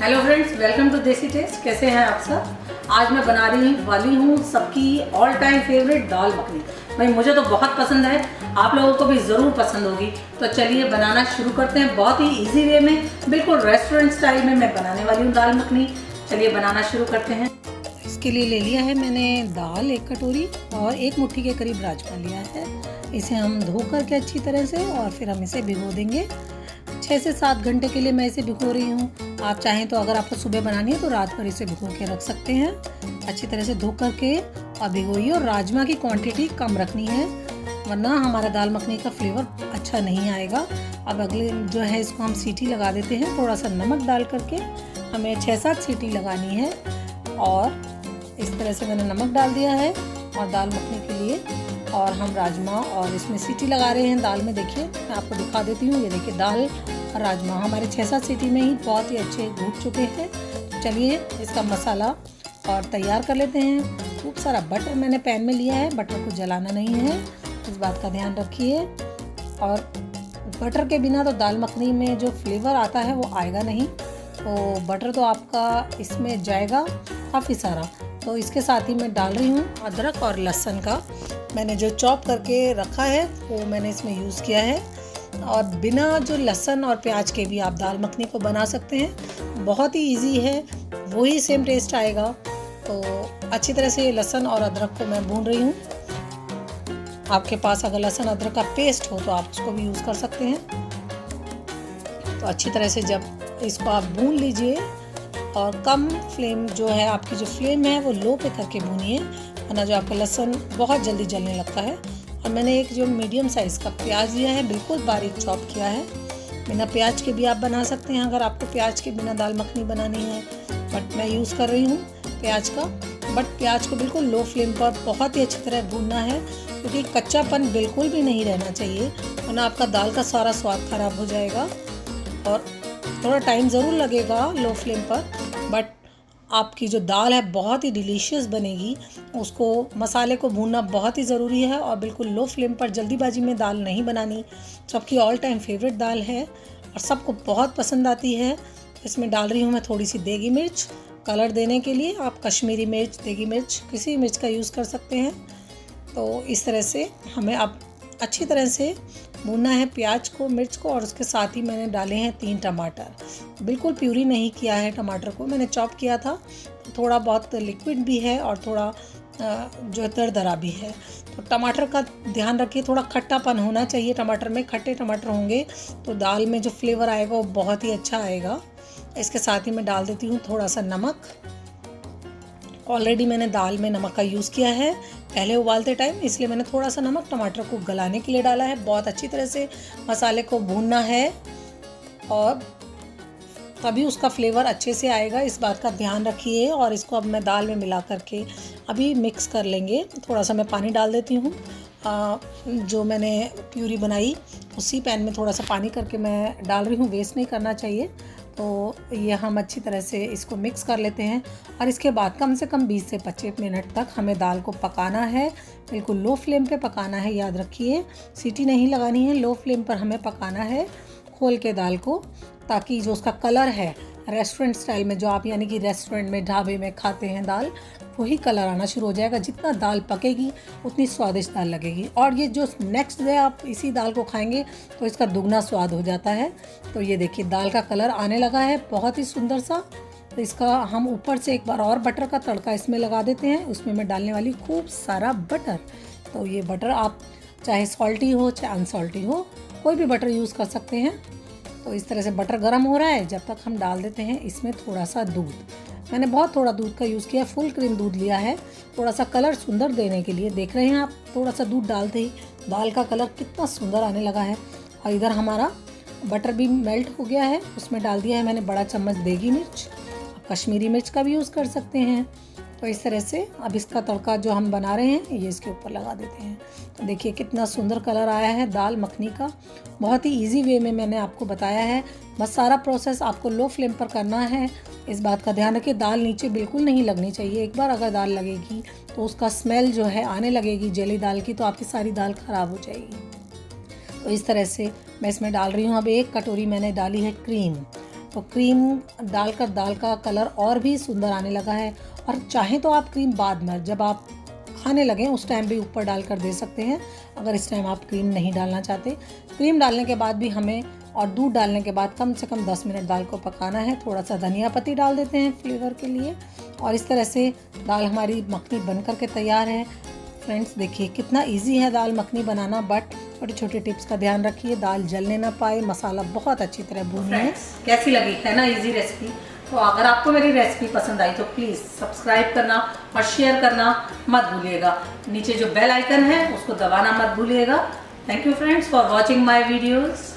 Hello friends, welcome to देसी test. कैसे हैं आप सब। आज मैं बना रही वाली हूँ सबकी ऑल टाइम फेवरेट दाल मखनी। भाई मुझे तो बहुत पसंद है, आप लोगों को भी ज़रूर पसंद होगी। तो चलिए बनाना शुरू करते हैं। बहुत ही इजी वे में, बिल्कुल रेस्टोरेंट स्टाइल में मैं बनाने वाली हूँ दाल मखनी। चलिए बनाना शुरू करते हैं। इसके लिए ले लिया है मैंने दाल 1 कटोरी और 1 मुट्ठी के करीब राजमा लिया है। इसे हम धो करके अच्छी तरह से और फिर हम इसे भिगो देंगे। 6 से 7 घंटे के लिए मैं इसे भिगो रही हूँ। आप चाहें तो अगर आपको सुबह बनानी है तो रात भर इसे भिगो के रख सकते हैं। अच्छी तरह से धो करके और भिगोइए, और राजमा की क्वांटिटी कम रखनी है वरना हमारा दाल मखनी का फ्लेवर अच्छा नहीं आएगा। अब अगले जो है इसको हम सीटी लगा देते हैं। थोड़ा सा नमक डाल करके हमें 6-7 सीटी लगानी है। और इस तरह से मैंने नमक डाल दिया है और दाल मखनी के लिए, और हम राजमा और इसमें सीटी लगा रहे हैं दाल में। देखिए मैं आपको दिखा देती हूँ। ये देखिए दाल और राजमा हमारे 6-7 सीटी में ही बहुत ही अच्छे भून चुके हैं। तो चलिए इसका मसाला और तैयार कर लेते हैं। खूब सारा बटर मैंने पैन में लिया है, बटर को जलाना नहीं है, इस बात का ध्यान रखिए। और बटर के बिना तो दाल मखनी में जो फ्लेवर आता है वो आएगा नहीं, तो बटर तो आपका इसमें जाएगा काफ़ी सारा। तो इसके साथ ही मैं डाल रही हूँ अदरक और लहसुन का, मैंने जो चॉप करके रखा है वो मैंने इसमें यूज़ किया है। और बिना जो लहसुन और प्याज के भी आप दाल मखनी को बना सकते हैं, बहुत ही इजी है, वही सेम टेस्ट आएगा। तो अच्छी तरह से लहसुन और अदरक को मैं भून रही हूँ। आपके पास अगर लहसुन अदरक का पेस्ट हो तो आप उसको भी यूज़ कर सकते हैं। तो अच्छी तरह से जब इसको आप भून लीजिए, और कम फ्लेम जो है, आपकी जो फ्लेम है वो लो पे करके भूनिए, वरना जो आपका लहसुन बहुत जल्दी जलने लगता है। और मैंने एक जो मीडियम साइज़ का प्याज लिया है, बिल्कुल बारीक चॉप किया है। बिना प्याज के भी आप बना सकते हैं अगर आपको प्याज के बिना दाल मखनी बनानी है, बट मैं यूज़ कर रही हूँ प्याज का। बट प्याज को बिल्कुल लो फ्लेम पर बहुत ही अच्छी तरह भूनना है, क्योंकि कच्चापन बिल्कुल भी नहीं रहना चाहिए, वरना आपका दाल का सारा स्वाद खराब हो जाएगा। और थोड़ा टाइम ज़रूर लगेगा लो फ्लेम पर, बट आपकी जो दाल है बहुत ही डिलीशियस बनेगी। उसको मसाले को भूनना बहुत ही ज़रूरी है, और बिल्कुल लो फ्लेम पर जल्दीबाजी में दाल नहीं बनानी। सबकी ऑल टाइम फेवरेट दाल है और सबको बहुत पसंद आती है। इसमें डाल रही हूँ मैं थोड़ी सी देगी मिर्च कलर देने के लिए। आप कश्मीरी मिर्च, देगी मिर्च, किसी मिर्च का यूज़ कर सकते हैं। तो इस तरह से हमें अब अच्छी तरह से भूनना है प्याज को, मिर्च को, और उसके साथ ही मैंने डाले हैं 3 टमाटर। बिल्कुल प्यूरी नहीं किया है टमाटर को, मैंने चॉप किया था। थोड़ा बहुत लिक्विड भी है और थोड़ा जो दरदरा भी है। तो टमाटर का ध्यान रखिए, थोड़ा खट्टापन होना चाहिए टमाटर में। खट्टे टमाटर होंगे तो दाल में जो फ्लेवर आएगा वो बहुत ही अच्छा आएगा। इसके साथ ही मैं डाल देती हूँ थोड़ा सा नमक। ऑलरेडी मैंने दाल में नमक का यूज़ किया है पहले उबालते टाइम, इसलिए मैंने थोड़ा सा नमक टमाटर को गलाने के लिए डाला है। बहुत अच्छी तरह से मसाले को भूनना है और तभी उसका फ्लेवर अच्छे से आएगा, इस बात का ध्यान रखिए। और इसको अब मैं दाल में मिला करके अभी मिक्स कर लेंगे। थोड़ा सा मैं पानी डाल देती हूँ। जो मैंने प्यूरी बनाई उसी पैन में थोड़ा सा पानी करके मैं डाल रही हूँ, वेस्ट नहीं करना चाहिए। तो ये हम अच्छी तरह से इसको मिक्स कर लेते हैं, और इसके बाद कम से कम 20 से 25 मिनट तक हमें दाल को पकाना है। बिल्कुल लो फ्लेम पे पकाना है, याद रखिए, सीटी नहीं लगानी है, लो फ्लेम पर हमें पकाना है खोल के दाल को, ताकि जो उसका कलर है रेस्टोरेंट स्टाइल में, जो आप यानी कि रेस्टोरेंट में, ढाबे में खाते हैं दाल, वही कलर आना शुरू हो जाएगा। जितना दाल पकेगी उतनी स्वादिष्ट दाल लगेगी, और ये जो नेक्स्ट डे आप इसी दाल को खाएंगे तो इसका दुगना स्वाद हो जाता है। तो ये देखिए दाल का कलर आने लगा है बहुत ही सुंदर सा। तो इसका हम ऊपर से एक बार और बटर का तड़का इसमें लगा देते हैं। उसमें मैं डालने वाली खूब सारा बटर। तो ये बटर आप चाहे सॉल्टी हो चाहे अनसॉल्टी हो, कोई भी बटर यूज़ कर सकते हैं। तो इस तरह से बटर गर्म हो रहा है, जब तक हम डाल देते हैं इसमें थोड़ा सा दूध। मैंने बहुत थोड़ा दूध का यूज़ किया, फुल क्रीम दूध लिया है, थोड़ा सा कलर सुंदर देने के लिए। देख रहे हैं आप, थोड़ा सा दूध डालते ही दाल का कलर कितना सुंदर आने लगा है। और इधर हमारा बटर भी मेल्ट हो गया है। उसमें डाल दिया है मैंने बड़ा चम्मच देगी मिर्च, आप कश्मीरी मिर्च का भी यूज़ कर सकते हैं। तो इस तरह से अब इसका तड़का जो हम बना रहे हैं ये इसके ऊपर लगा देते हैं। तो देखिए कितना सुंदर कलर आया है दाल मखनी का। बहुत ही इजी वे में मैंने आपको बताया है। बस सारा प्रोसेस आपको लो फ्लेम पर करना है, इस बात का ध्यान रखिए। दाल नीचे बिल्कुल नहीं लगनी चाहिए। एक बार अगर दाल लगेगी तो उसका स्मेल जो है आने लगेगी जली दाल की, तो आपकी सारी दाल ख़राब हो जाएगी। तो इस तरह से मैं इसमें डाल रही हूँ। अब 1 कटोरी मैंने डाली है क्रीम। तो क्रीम डालकर दाल का कलर और भी सुंदर आने लगा है। और चाहें तो आप क्रीम बाद में जब आप खाने लगें उस टाइम भी ऊपर डालकर दे सकते हैं, अगर इस टाइम आप क्रीम नहीं डालना चाहते। क्रीम डालने के बाद भी हमें और दूध डालने के बाद कम से कम 10 मिनट दाल को पकाना है। थोड़ा सा धनिया पत्ती डाल देते हैं फ्लेवर के लिए। और इस तरह से दाल हमारी मखनी बन कर के तैयार है। फ्रेंड्स देखिए कितना इजी है दाल मखनी बनाना, बट छोटे छोटे टिप्स का ध्यान रखिए, दाल जलने ना पाए, मसाला बहुत अच्छी तरह भूनिए। कैसी लगी है ना इजी रेसिपी? तो अगर आपको मेरी रेसिपी पसंद आई तो प्लीज़ सब्सक्राइब करना और शेयर करना मत भूलिएगा। नीचे जो बेल आइकन है उसको दबाना मत भूलिएगा। Thank you friends for watching my videos.